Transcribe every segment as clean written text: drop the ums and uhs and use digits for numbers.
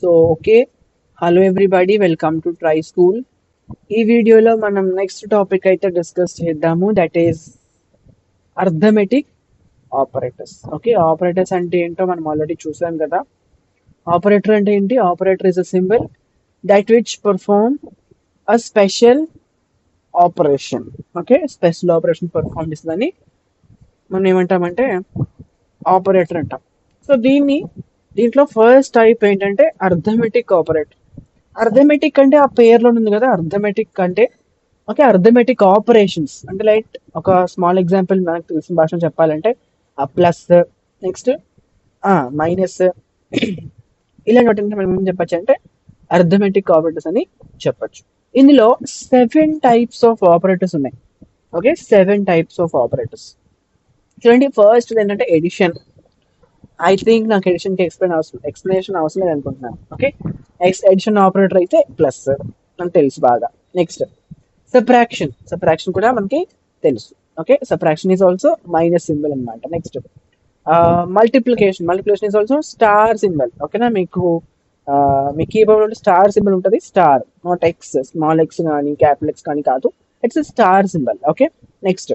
Okay, hello everybody, welcome to try school. ఈ వీడియోలో మనం నెక్స్ట్ టాపిక్ అయితే డిస్కస్ చేద్దాము, that is arithmetic operators. Okay, operators అంటే ఏంటో మనం ఆల్రెడీ చూసాం కదా. ఆపరేటర్ అంటే ఏంటి? Operator is a symbol that which perform a special operation. Okay, special operation perform చేస్తుందని మనం ఏమంటామంటే ఆపరేటర్ అంటాం. సో దీంట్లో ఫస్ట్ టైప్ ఏంటంటే అర్థమెటిక్ ఆపరేటర్. అర్థమెటిక్ అంటే ఆ పేర్లో ఉంది కదా, అర్థమెటిక్ అంటే ఓకే, అర్థమెటిక్ ఆపరేషన్స్ అంటే లైక్ ఒక స్మాల్ ఎగ్జాంపుల్ మనకు తెలిసిన భాషలో చెప్పాలంటే ఆ ప్లస్, నెక్స్ట్ మైనస్, ఇలాంటి వాటిని మనం ఏం చెప్పచ్చు అంటే అర్థమెటిక్ ఆపరేటర్స్ అని చెప్పొచ్చు. ఇందులో 7 టైప్స్ ఆఫ్ ఆపరేటర్స్ ఉన్నాయి. Okay, 7 types of operators. చూడండి, ఫస్ట్ ఏంటంటే ఎడిషన్. ఐ థింక్ నాకు ఎడిషన్ కి ఎక్స్ప్లెనేషన్ అవసరం లేదు అనుకుంటున్నాను. ఓకే, ఎడిషన్ ఆపరేటర్ అయితే ప్లస్ అని తెలుసు బాగా. నెక్స్ట్ సబ్ట్రాక్షన్ కూడా మనకి తెలుసు. Okay, subtraction is also minus symbol అనమాట. Next multiplication is also star symbol. ఓకేనా, మీ కీబోర్డ్ స్టార్ సింబల్ ఉంటుంది. Star, not X, small X కానీ క్యాపిటల్ ఎక్స్ కానీ కాదు, it's star symbol. Okay, next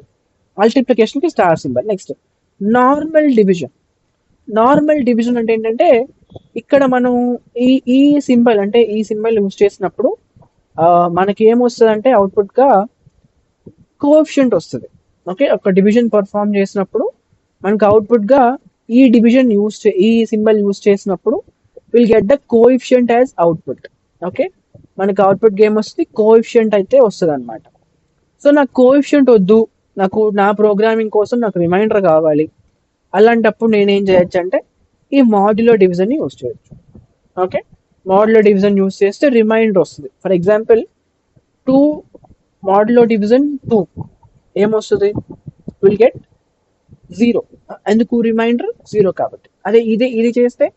multiplication కి star symbol. Next normal division అంటే ఏంటంటే ఇక్కడ మనం ఈ ఈ సింబల్ యూజ్ చేసినప్పుడు మనకి ఏమొస్తుంది అంటే అవుట్పుట్ గా కోఎఫిషియంట్ వస్తుంది. ఓకే, ఒక డివిజన్ పర్ఫామ్ చేసినప్పుడు మనకు అవుట్పుట్ గా ఈ సింబల్ యూజ్ చేసినప్పుడు will get the coefficient as output. Okay, మనకి అవుట్పుట్ గేమ్ వస్తుంది, కోఎఫిషియంట్ అయితే వస్తుంది అనమాట. సో నాకు కోఎఫిషియంట్ వద్దు, నా ప్రోగ్రామింగ్ కోసం నాకు రిమైండర్ కావాలి, అలాంటప్పుడు నేనేం చేయొచ్చు అంటే ఈ మాడ్యులో డివిజన్ ని యూజ్ చేయొచ్చు. ఓకే, మాడ్యులో డివిజన్ యూజ్ చేస్తే రిమైండర్ వస్తుంది. ఫర్ ఎగ్జాంపుల్ 2 మాడ్యులో డివిజన్ 2 ఏమొస్తుంది? Will get 0. ఎందుకు? రిమైండర్ 0 కాబట్టి. అదే ఇది చేస్తే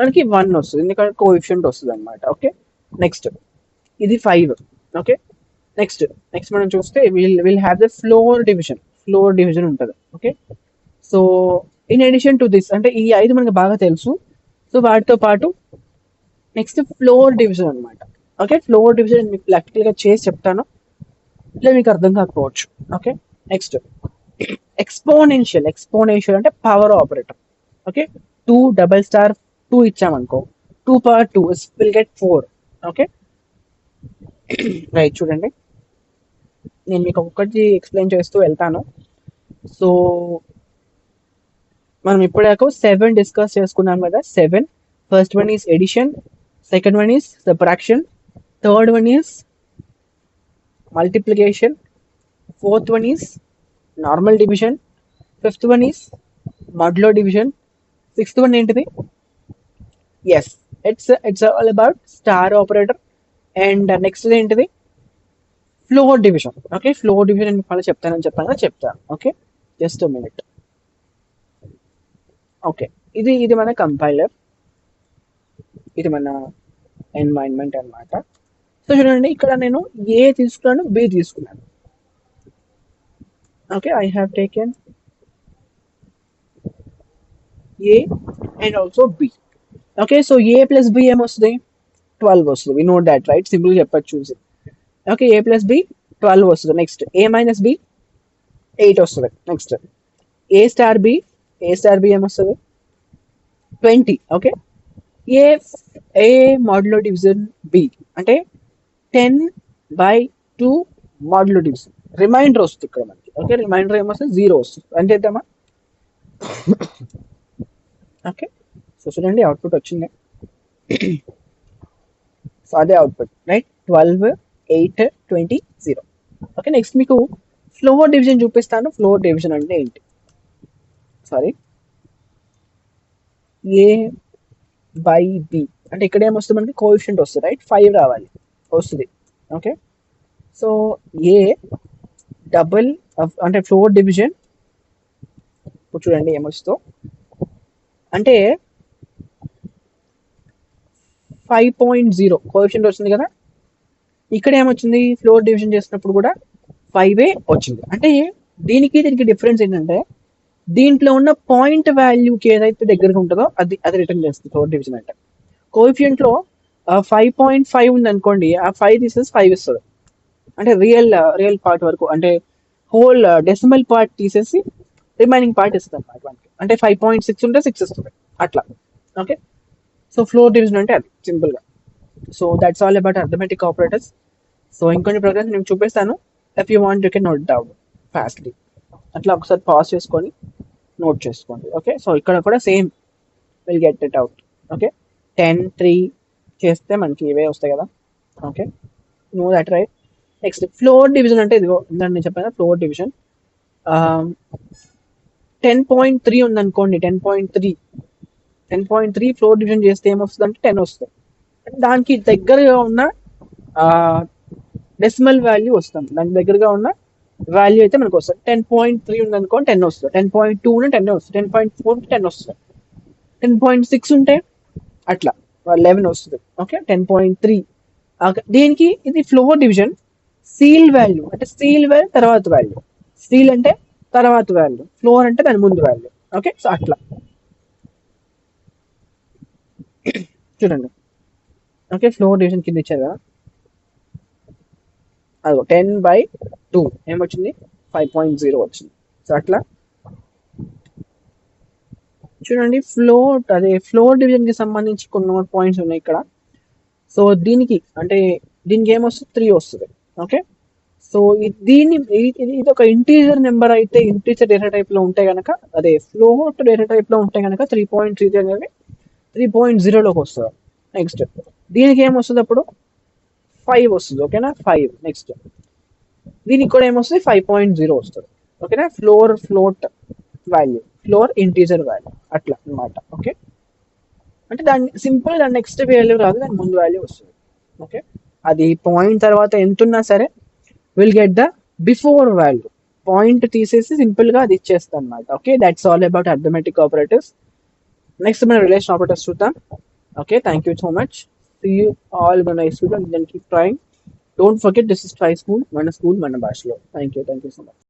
మనకి 1 వస్తుంది, ఎందుకంటే కోఎఫిషియంట్ వస్తుంది అనమాట. ఓకే, నెక్స్ట్ ఇది 5. ఓకే, నెక్స్ట్ మనం చూస్తే will have the floor division ఉంటుంది. Okay, so in addition to this, అంటే ఈ 5 మనకి బాగా తెలుసు. సో వాటితో పాటు నెక్స్ట్ ఫ్లోర్ డివిజన్ అనమాట. ఓకే, ఫ్లోర్ డివిజన్ మీకు ప్రాక్టికల్ గా చేసి చెప్తాను, ఇలా మీకు అర్థం కాకపోవచ్చు. ఓకే, నెక్స్ట్ ఎక్స్పోనెన్షియల్ అంటే పవర్ ఆపరేటర్. ఓకే, 2 ఇచ్చామనుకో, 2 × 2 విల్ గెట్ 4. ఓకే, రైట్, చూడండి నేను మీకు ఒక్కటి ఎక్స్ప్లెయిన్ చేస్తూ వెళ్తాను. సో మనం ఇప్పటిదాకా 7 డిస్కస్ చేసుకున్నాం కదా. 7, first one is addition, second one is subtraction, third one is multiplication, fourth one is normal division, fifth one is modulo division, sixth one ఏంటిది? Yes, it's all about star operator. And next ఏంటిది? Floor division. Okay, floor division మళ్ళీ చెప్తాను. Okay, just minute. Okay, ఇది మన compiler, ఇది మన environment అన్నమాట. So చూడండి, ఇక్కడ నేను ఏ తీసుకున్నాను, బి తీసుకున్నాను. Okay, I have taken A and also B. Okay, so A plus B ఏమొస్తుంది? 12 వస్తుంది. We know that, right? Simple చెప్పచ్చు చూసి. ఓకే, ఏ ప్లస్ బి 12 వస్తుంది. నెక్స్ట్ ఏ మైనస్ బి 8 వస్తుంది. నెక్స్ట్ ఏ స్టార్ బి ఏమొస్తుంది? 20. ఓకే, ఏ మాడ్యులో డివిజన్ బి అంటే 10/2 modulo division. Reminder వస్తుంది ఇక్కడ మనకి. ఓకే, రిమైండర్ ఏమొస్తుంది? 0 వస్తుంది. అంటే చేద్దామా? ఓకే, సో చూడండి, అవుట్పుట్ వచ్చింది. సో అదే అవుట్పుట్, రైట్? 12, 8, 20, 0. ఓకే, నెక్స్ట్ మీకు ఫ్లోర్ డివిజన్ చూపిస్తాను. ఫ్లోర్ డివిజన్ అంటే ఏంటి? సారీ, ఏ బై బి అంటే ఇక్కడ ఏమొస్తుంది మనకి? కోఎఫిషియంట్ వస్తుంది, రైట్? 5 రావాలి, వస్తుంది. ఓకే, సో ఏ డబుల్ అంటే ఫ్లోర్ డివిజన్ చూడండి ఏమొస్తుందో, అంటే 5.0 కోఎఫిషియంట్ వచ్చింది కదా. ఇక్కడ ఏమొచ్చింది? ఫ్లోర్ డివిజన్ చేసినప్పుడు కూడా 5 వచ్చింది. అంటే దీనికి డిఫరెన్స్ ఏంటంటే దీంట్లో ఉన్న పాయింట్ వాల్యూకి ఏదైతే దగ్గరగా ఉంటుందో అది రిటర్న్ చేస్తుంది ఫ్లోర్ డివిజన్ అంటే. కోఎఫిషియంట్ లో 5.5 ఉంది అనుకోండి, ఆ 5 తీసేసి 5 ఇస్తుంది. అంటే రియల్ పార్ట్ వరకు, అంటే హోల్ డెసిమల్ పార్ట్ తీసేసి రిమైనింగ్ పార్ట్ ఇస్తుంది అన్నమాట మనకి. అంటే 5.6 ఉంటే 6 ఇస్తుంది అట్లా. ఓకే, సో ఫ్లోర్ డివిజన్ అంటే అది సింపుల్ గా. So that's all about arithmetic operators. So ఇంకొన్ని ప్రోగ్రామ్స్ నేను చూపిస్తాను. If you want you can note down fastly. అట్లా ఒకసారి పాజ్ చేసుకొని నోట్ చేసుకోండి. ఓకే, సో ఇక్కడ కూడా same will get it out. Okay, 10, 3 చేస్తే మనకి ఇవే వస్తాయి కదా. Okay, know that right. Next floor division అంటే ఇదిగో ఇందాక నేను చెప్పాను ఫ్లోర్ డివిజన్. 10.3 ఉందనుకోండి, 10.3 ఫ్లోర్ డివిజన్ చేస్తే ఏమొస్తుంది అంటే 10 వస్తుంది. దానికి దగ్గరగా ఉన్న డెసిమల్ వాల్యూ వస్తుంది. దానికి దగ్గరగా ఉన్న వాల్యూ అయితే మనకు వస్తుంది. 10.3 ఉంది అనుకోండి 10 వస్తుంది. 10.2 ఉంటే 10 వస్తుంది. 10.4 ఉంటే 10 వస్తుంది. 10.6 ఉంటే అట్లా 11 వస్తుంది. ఓకే, 10.3 దీనికి ఇది ఫ్లోర్ డివిజన్. సీల్ వాల్యూ అంటే సీల్ వాల్యూ తర్వాత వాల్యూ, సీల్ అంటే తర్వాత వాల్యూ, ఫ్లోర్ అంటే దాని ముందు వాల్యూ. ఓకే, సో అట్లా చూడండి. ఓకే, ఫ్లోర్ డివిజన్ కింద ఇచ్చారు కదా, అదో 10/2 ఏమొచ్చింది 5.0 వచ్చింది. సో అట్లా చూడండి. ఫ్లోర్ డివిజన్ కి సంబంధించి కొన్ని పాయింట్స్ ఉన్నాయి ఇక్కడ. సో దీనికి అంటే దీనికి ఏమొస్తుంది 3 వస్తుంది. ఓకే, సో ఇది ఒక ఇంటీజర్ నెంబర్ అయితే, ఇంటీజర్ డేటా టైప్ లో ఉంటే కనుక, అదే ఫ్లోట్ డేటా టైప్ లో ఉంటే కనుక 3.3 అనేది 3.0లోకి వస్తుంది. నెక్స్ట్ దీనికి ఏమొస్తుంది అప్పుడు 5 వస్తుంది. ఓకేనా, 5. నెక్స్ట్ దీనికి కూడా ఏమొస్తుంది 5.0 వస్తుంది. ఓకేనా, float value, floor integer value అట్లా అనమాట. ఓకే, అంటే దాన్ని సింపుల్ దాని నెక్స్ట్ వాల్యూ రాదు, దాని ముందు వాల్యూ వస్తుంది. ఓకే, అది పాయింట్ తర్వాత ఎంత ఉన్నా సరే will get the before value. Point తీసేసి సింపుల్ గా అది ఇచ్చేస్తాం అనమాట. Okay, that's all about arithmetic operators. Next మన రిలేషన్ ఆపరేటర్స్ చూద్దాం. Okay, thank you so much. See you all మన student. Then keep trying. Don't forget this is try school, మన school మన భాషలో. Thank you so much.